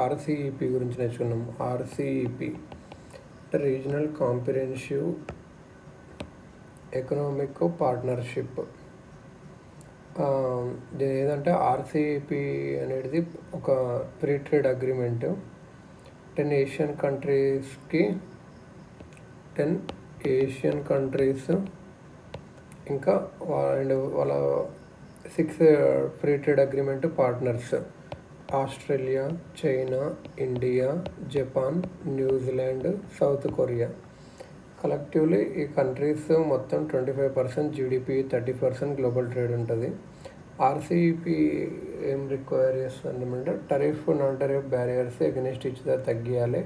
RCEP గురించి నేర్చుకున్నాం. RCEP అంటే రీజనల్ కాంప్రిహెన్సివ్ ఎకనామిక్ పార్ట్నర్షిప్. దీని ఏదంటే ఆర్సీఈపీ అనేది ఒక free trade agreement. 10 Asian countries ఇంకా వాళ్ళ 6 free trade agreement partners: Australia, China, India, Japan, New Zealand, South Korea. Collectively ఈ కంట్రీస్ మొత్తం 25% జీడిపి, 30% గ్లోబల్ ట్రేడ్ ఉంటుంది. ఆర్సీఈపీ ఏం రిక్వైర్ చేస్తుందంటే tariff, non tariff barriers against each other తగ్గియాలి,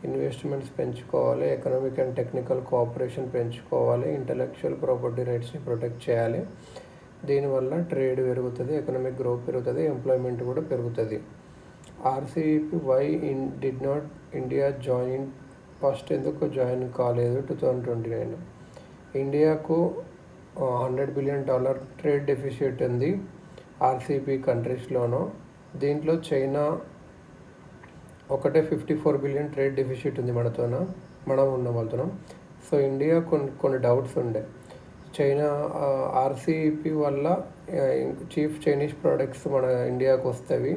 ఇన్వెస్ట్మెంట్స్ పెంచుకోవాలి, economic and technical cooperation పెంచుకోవాలి, ఇంటలెక్చువల్ ప్రాపర్టీ రైట్స్ని protect చేయాలి. దీనివల్ల ట్రేడ్ పెరుగుతుంది, ఎకనామిక్ గ్రోత్ పెరుగుతుంది, ఎంప్లాయ్మెంట్ కూడా పెరుగుతుంది. RCEP why did not India join? First ఎందుకు జాయిన్ కాలేదు? 2029 ఇండియాకు $100 బిలియన్ ట్రేడ్ డెఫిసిట్ ఉంది ఆర్సీఈపీ కంట్రీస్లోనూ. దీంట్లో చైనా ఒకటే 54 బిలియన్ ట్రేడ్ డెఫిసిట్ ఉంది మనం ఉన్న వాళ్ళతో. సో ఇండియా కొన్ని డౌట్స్ ఉండే. చైనా ఆర్సీఈపీ వల్ల చీఫ్ చైనీస్ ప్రోడక్ట్స్ మన ఇండియాకు వస్తాయి,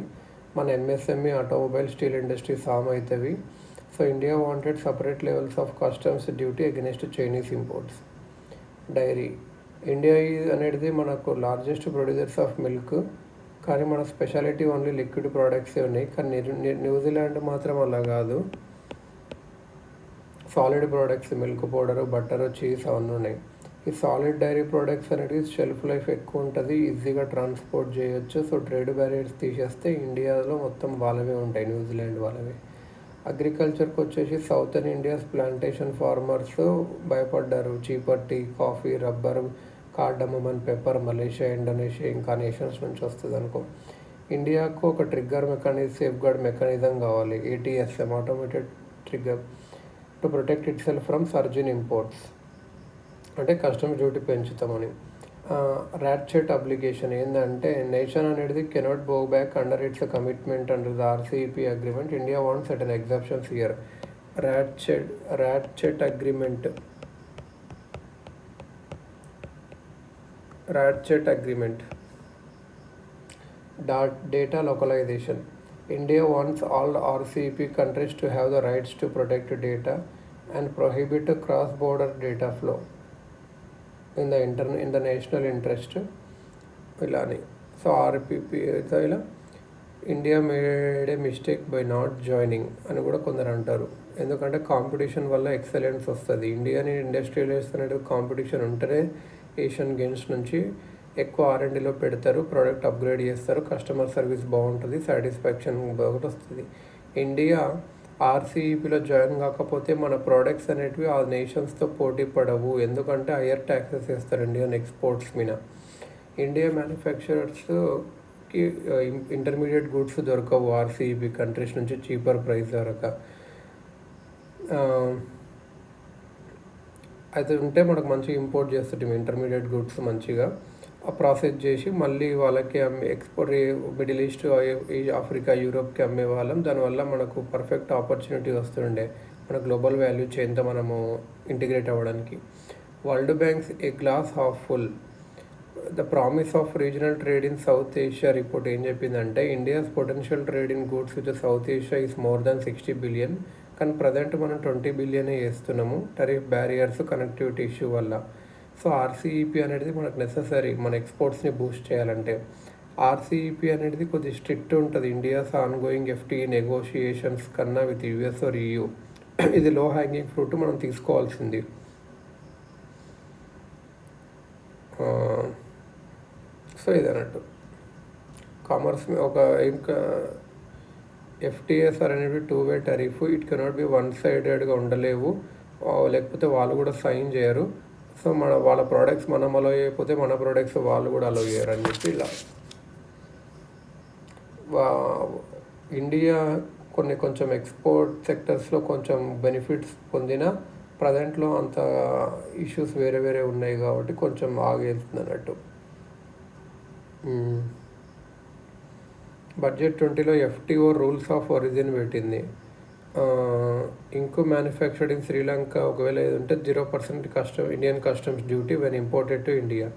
మన MSME, automobile, steel industries harm అవుతాయి. So India wanted separate levels of customs duty against Chinese imports. Dairy India అనేది మనకు లార్జెస్ట్ ప్రొడ్యూసర్స్ ఆఫ్ మిల్క్, కానీ మన స్పెషాలిటీ ఓన్లీ లిక్విడ్ ప్రోడక్ట్సే ఉన్నాయి. కానీ న్యూజిలాండ్ మాత్రం అలా కాదు, solid products, milk powder, butter, cheese అవన్నీ ఉన్నాయి. ఈ సాలిడ్ డైరీ ప్రోడక్ట్స్ అనేది షెల్ఫ్ లైఫ్ ఎక్కువ ఉంటుంది, ఈజీగా ట్రాన్స్పోర్ట్ చేయొచ్చు. సో ట్రేడ్ బ్యారియర్స్ తీసేస్తే ఇండియాలో మొత్తం వాళ్ళవే ఉంటాయి, న్యూజిలాండ్ వాళ్ళవే. అగ్రికల్చర్కి వచ్చేసి సౌతర్న్ ఇండియాస్ ప్లాంటేషన్ ఫార్మర్స్ భయపడ్డారు. Cheaper tea, coffee, rubber, cardamom and pepper Malaysia, Indonesia ఇంకా నేషన్స్ నుంచి వస్తుంది అనుకో. ఇండియాకు ఒక trigger mechanism, safeguard mechanism కావాలి, ATSM, automated trigger, to protect itself from surge in imports. అంటే కస్టమ్స్ డ్యూటీ పెంచుతామని. రాట్చెట్ అబ్లిగేషన్ ఏంటంటే నేషన్ అనేది cannot go back under its commitment under the RCEP agreement. India wants certain exceptions here. Ratchet agreement. Data localization. India wants all RCEP countries to have the rights to protect data and prohibit cross-border data flow in the national interest. Ilani. So RPP ఇలా India made A mistake by not joining అని కూడా కొందరు అంటారు. ఎందుకంటే competition వల్ల excellence వస్తుంది. ఇండియాని industrialise అనేది కాంపిటీషన్ ఉంటేనే ఏషియన్ గేమ్స్ నుంచి ఎక్కువ R&Dలో పెడతారు, ప్రోడక్ట్ అప్గ్రేడ్ చేస్తారు, కస్టమర్ సర్వీస్ బాగుంటుంది, సాటిస్ఫాక్షన్ బాగా వస్తుంది. ఇండియా ఆర్సీఈపీలో జాయిన్ కాకపోతే మన ప్రోడక్ట్స్ అనేటివి ఆ నేషన్స్తో పోటీ పడవు. ఎందుకంటే హయ్యర్ ట్యాక్సెస్ వేస్తారు ఇండియన్ ఎక్స్పోర్ట్స్ మీద. ఇండియా మ్యానుఫ్యాక్చరర్స్కి ఇంటర్మీడియట్ గూడ్స్ దొరకవు ఆర్సీఈపీ కంట్రీస్ నుంచి చీపర్ ప్రైస్ దొరక. అయితే ఉంటే మనకు మంచిగా ఇంపోర్ట్ చేస్తుంటాం ఇంటర్మీడియట్ గూడ్స్, మంచిగా ప్రాసెస్ చేసి మళ్ళీ వాళ్ళకి ఎక్స్పోర్ట్ మిడిల్ ఈస్ట్, ఆఫ్రికా, యూరోప్కి అమ్మే వాళ్ళం. దానివల్ల మనకు పర్ఫెక్ట్ ఆపర్చునిటీ వస్తుండే మన గ్లోబల్ వాల్యూ చైన్తో మనము ఇంటిగ్రేట్ అవ్వడానికి. World banks A glass half full, the promise of regional trade in south Asia report ఏం చెప్పిందంటే India's potential trade in goods with south Asia is more than 60 billion. కానీ present మనం 20 బిలియనే చేస్తున్నాము tariff barriers, connectivity issue వల్ల. So RCEP అనేది మనకు necessary మన ఎక్స్పోర్ట్స్ని Boost చేయాలంటే. ఆర్సీఈపీ అనేది కొద్దిగా స్ట్రిక్ట్ ఉంటుంది ఇండియాస్ ఆన్గోయింగ్ ఎఫ్టీఈ నెగోషియేషన్స్ కన్నా విత్ యూఎస్ ఆర్ EU. ఇది లో హ్యాంగింగ్ ఫ్రూట్ మనం తీసుకోవాల్సింది. సో ఇది అన్నట్టు కామర్స్ ఒక ఇంకా FTAs అనేవి 2-way tariff. It cannot be one సైడెడ్గా ఉండలేవు, లేకపోతే వాళ్ళు కూడా సైన్ చేయరు. సో వాళ్ళ ప్రోడక్ట్స్ మనం అలో చేయకపోతే మన ప్రోడక్ట్స్ వాళ్ళు కూడా అలో చేయరు అని చెప్పి ఇలా. ఇండియా కొంచెం ఎక్స్పోర్ట్ సెక్టర్స్లో కొంచెం బెనిఫిట్స్ పొందిన ప్రజెంట్లో అంత ఇష్యూస్ వేరే ఉన్నాయి కాబట్టి కొంచెం ఆగేస్తుంది అన్నట్టు. బడ్జెట్ 20లో ఎఫ్టీఓ రూల్స్ ఆఫ్ ఒరిజిన్ పెట్టింది. ఇంకో మ్యానుఫ్యాక్చర్డ్ ఇన్ శ్రీలంక ఒకవేళ ఏది ఉంటే 0% Indian customs duty when imported to India.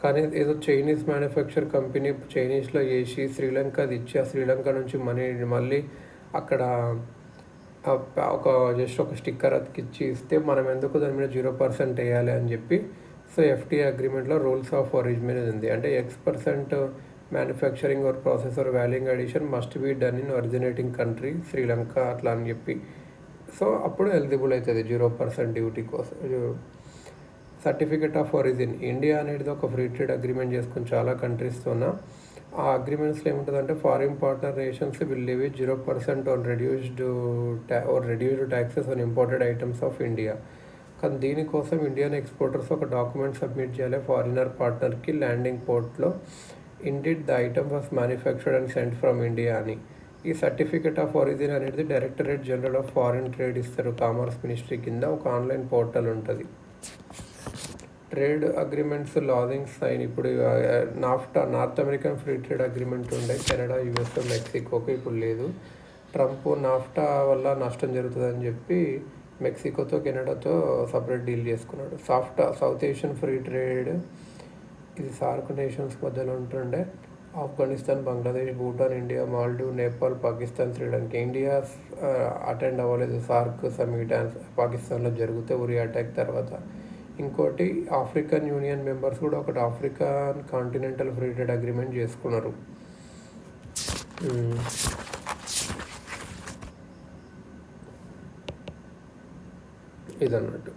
కానీ ఏదో చైనీస్ మ్యానుఫ్యాక్చర్ కంపెనీ చైనీస్లో చేసి శ్రీలంకది ఇచ్చి ఆ శ్రీలంక నుంచి మళ్ళీ అక్కడ ఒక స్టిక్కర్ అతికిచ్చి ఇస్తే మనం ఎందుకు దాని మీద 0% వేయాలి అని చెప్పి సో ఎఫ్టీఏ అగ్రిమెంట్లో రూల్స్ ఆఫ్ ఒరిజిన్ మీద ఉంది. అంటే X% manufacturing or process or valuing addition must be done in originating country Sri Lanka అట్లా అని చెప్పి సో అప్పుడు ఎలిజిబుల్ అవుతుంది 0% డ్యూటీ కోసం. సర్టిఫికెట్ ఆఫ్ ఒరిజిన్ ఇండియా అనేది ఒక ఫ్రీ ట్రేడ్ అగ్రిమెంట్ చేసుకుని చాలా కంట్రీస్తోన. ఆ అగ్రిమెంట్స్లో ఏముంటుందంటే foreign partner nations will levy 0% on reduced taxes on imported items of India. కానీ దీనికోసం ఇండియన్ ఎక్స్పోర్టర్స్ ఒక డాక్యుమెంట్ సబ్మిట్ చేయాలి ఫారినర్ పార్ట్నర్కి ల్యాండింగ్ పోర్ట్లో indeed the item was manufactured and sent from India అని. ఈ సర్టిఫికెట్ ఆఫ్ ఒరిజిన్ అనేది Directorate General of Foreign Trade ఇస్తారు. కామర్స్ మినిస్ట్రీ కింద ఒక ఆన్లైన్ పోర్టల్ ఉంటుంది. ట్రేడ్ అగ్రిమెంట్స్ లాజింగ్ సైన్ ఇప్పుడు NAFTA North American free trade agreement ఉండే Canada, US, మెక్సికోకి ఇప్పుడు లేదు. ట్రంప్ నాఫ్టా వల్ల నష్టం జరుగుతుందని చెప్పి మెక్సికోతో కెనడాతో సపరేట్ డీల్ చేసుకున్నాడు. సౌత్ ఏషియన్ ఫ్రీ ట్రేడ్ ఇది సార్క్ నేషన్స్ మధ్యలో ఉంటుండే Afghanistan, Bangladesh, Bhutan, India, Maldive, Nepal, Pakistan, Sri Lanka. India attend అవ్వలేదు సార్క్ సమ్మిట్ పాకిస్తాన్లో జరిగితే ఉరి అటాక్ తర్వాత. ఇంకోటి ఆఫ్రికన్ యూనియన్ మెంబర్స్ కూడా ఒకటి African continental free trade agreement చేసుకున్నారు. ఇదన్నట్టు.